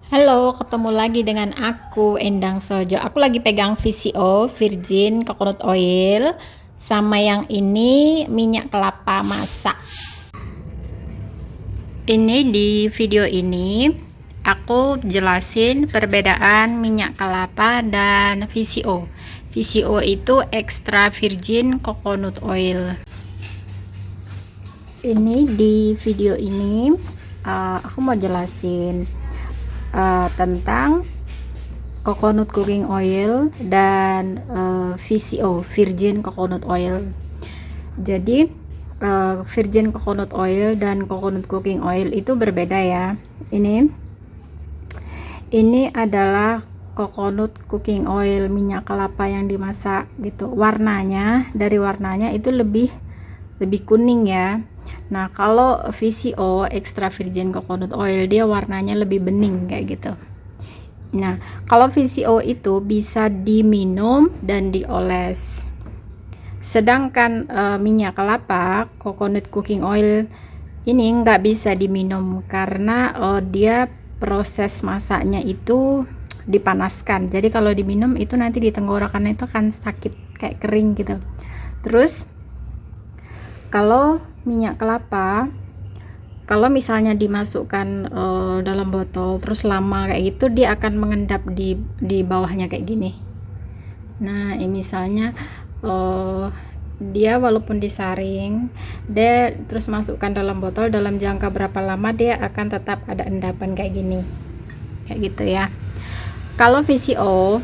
Halo, ketemu lagi dengan aku Endang Sojo. Aku lagi pegang VCO Virgin Coconut Oil sama yang ini minyak kelapa masak. Ini di video ini aku jelasin perbedaan minyak kelapa dan VCO. VCO itu extra virgin coconut oil. Ini di video ini aku mau jelasin tentang coconut cooking oil dan VCO virgin coconut oil. Jadi virgin coconut oil dan coconut cooking oil itu berbeda ya. Ini adalah coconut cooking oil, minyak kelapa yang dimasak gitu. Dari warnanya itu lebih kuning ya. Nah, kalau VCO extra virgin coconut oil dia warnanya lebih bening kayak gitu. Nah, kalau VCO itu bisa diminum dan dioles. Sedangkan minyak kelapa coconut cooking oil ini nggak bisa diminum karena dia proses masaknya itu dipanaskan. Jadi kalau diminum itu nanti di tenggorokan itu akan sakit kayak kering gitu. Terus kalau minyak kelapa, kalau misalnya dimasukkan dalam botol terus lama kayak gitu, dia akan mengendap di bawahnya kayak gini. Nah, ini misalnya dia walaupun disaring, dia terus masukkan dalam botol, dalam jangka berapa lama dia akan tetap ada endapan kayak gini, kayak gitu ya. Kalau VCO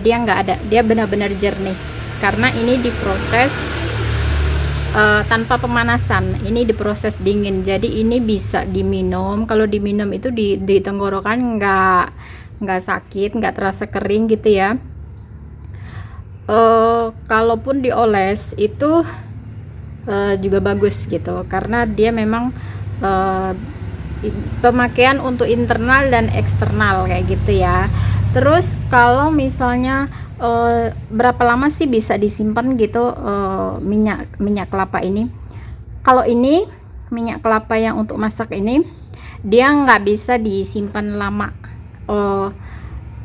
dia nggak ada, dia benar-benar jernih karena ini diproses tanpa pemanasan. Ini diproses dingin, jadi ini bisa diminum. Kalau diminum itu di tenggorokan nggak sakit, nggak terasa kering gitu ya. Kalaupun dioles itu juga bagus gitu karena dia memang pemakaian untuk internal dan eksternal kayak gitu ya. Terus kalau misalnya berapa lama sih bisa disimpan gitu minyak kelapa ini? Kalau ini minyak kelapa yang untuk masak ini dia nggak bisa disimpan lama,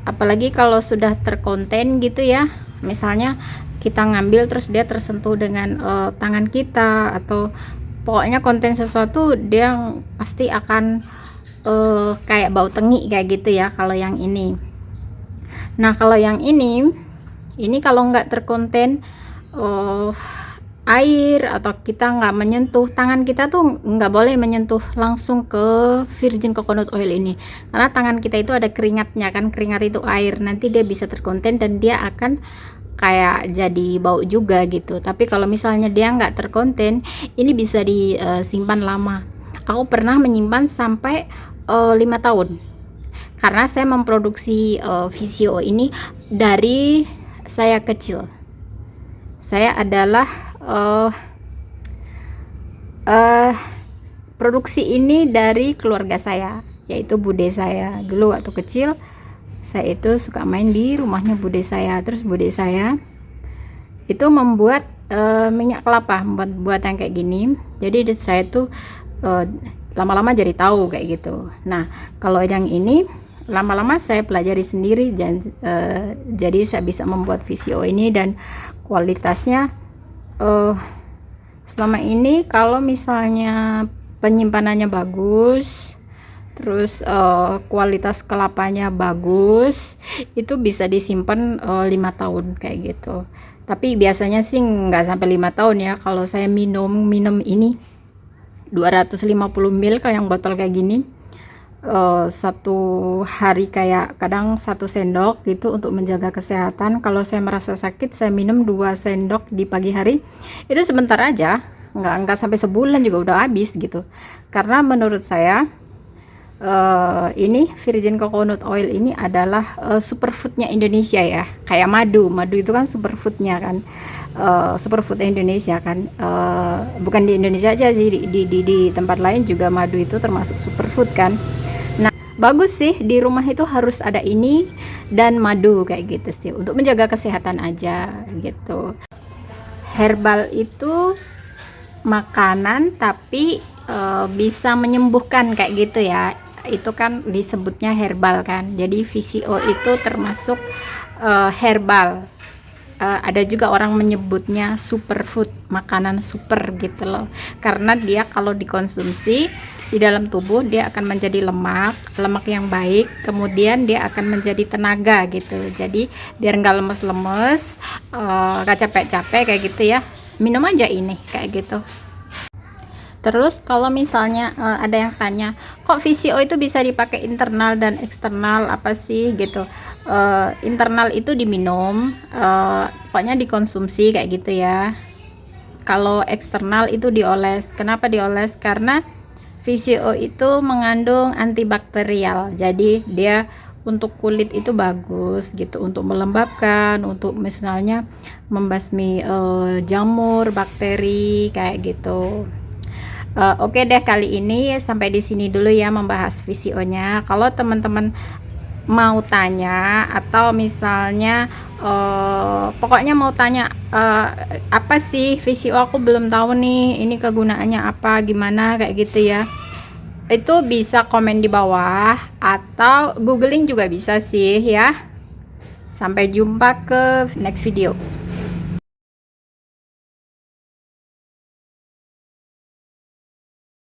apalagi kalau sudah terkonten gitu ya. Misalnya kita ngambil terus dia tersentuh dengan tangan kita, atau pokoknya konten sesuatu, dia pasti akan kayak bau tengi kayak gitu ya kalau yang ini. Nah, kalau yang ini kalau nggak terkonten air atau kita nggak menyentuh, tangan kita tuh nggak boleh menyentuh langsung ke virgin coconut oil ini karena tangan kita itu ada keringatnya kan, keringat itu air, nanti dia bisa terkonten dan dia akan kayak jadi bau juga gitu. Tapi kalau misalnya dia nggak terkonten, ini bisa disimpan lama. Aku pernah menyimpan sampai 5 tahun karena saya memproduksi VCO ini dari saya kecil. Saya adalah produksi ini dari keluarga saya, yaitu bude saya. Dulu waktu kecil saya itu suka main di rumahnya bude saya, terus bude saya itu membuat minyak kelapa, membuat yang kayak gini. Jadi saya tuh lama-lama jadi tahu kayak gitu. Nah, kalau yang ini lama-lama saya pelajari sendiri dan jadi saya bisa membuat VCO ini, dan kualitasnya selama ini kalau misalnya penyimpanannya bagus, terus kualitas kelapanya bagus, itu bisa disimpan 5 tahun kayak gitu. Tapi biasanya sih nggak sampai 5 tahun ya. Kalau saya minum ini 250 ml kayak yang botol kayak gini, satu hari kayak kadang 1 sendok gitu untuk menjaga kesehatan. Kalau saya merasa sakit, saya minum 2 sendok di pagi hari, itu sebentar aja, nggak sampai sebulan juga udah habis gitu. Karena menurut saya ini virgin coconut oil ini adalah superfoodnya Indonesia ya, kayak madu itu kan superfoodnya kan, superfood Indonesia kan. Bukan di Indonesia aja sih, di tempat lain juga madu itu termasuk superfood kan. Nah, bagus sih di rumah itu harus ada ini dan madu kayak gitu sih, untuk menjaga kesehatan aja gitu. Herbal itu makanan tapi bisa menyembuhkan kayak gitu ya. itu kan disebutnya herbal kan. Jadi VCO itu termasuk herbal. Ada juga orang menyebutnya superfood, makanan super gitu loh, karena dia kalau dikonsumsi di dalam tubuh dia akan menjadi lemak yang baik, kemudian dia akan menjadi tenaga gitu. Jadi biar nggak lemes-lemes, nggak capek-capek kayak gitu ya, minum aja ini kayak gitu. Terus kalau misalnya ada yang tanya, kok VCO itu bisa dipakai internal dan eksternal, apa sih gitu. Internal itu diminum, pokoknya dikonsumsi kayak gitu ya. Kalau eksternal itu dioles. Kenapa dioles? Karena VCO itu mengandung antibakterial, jadi dia untuk kulit itu bagus gitu, untuk melembabkan, untuk misalnya membasmi jamur, bakteri kayak gitu. Oke deh, kali ini sampai di sini dulu ya membahas VCO-nya. Kalau teman-teman mau tanya atau misalnya pokoknya mau tanya apa sih VCO, aku belum tahu nih ini kegunaannya apa gimana kayak gitu ya, itu bisa komen di bawah atau googling juga bisa sih ya. Sampai jumpa ke next video.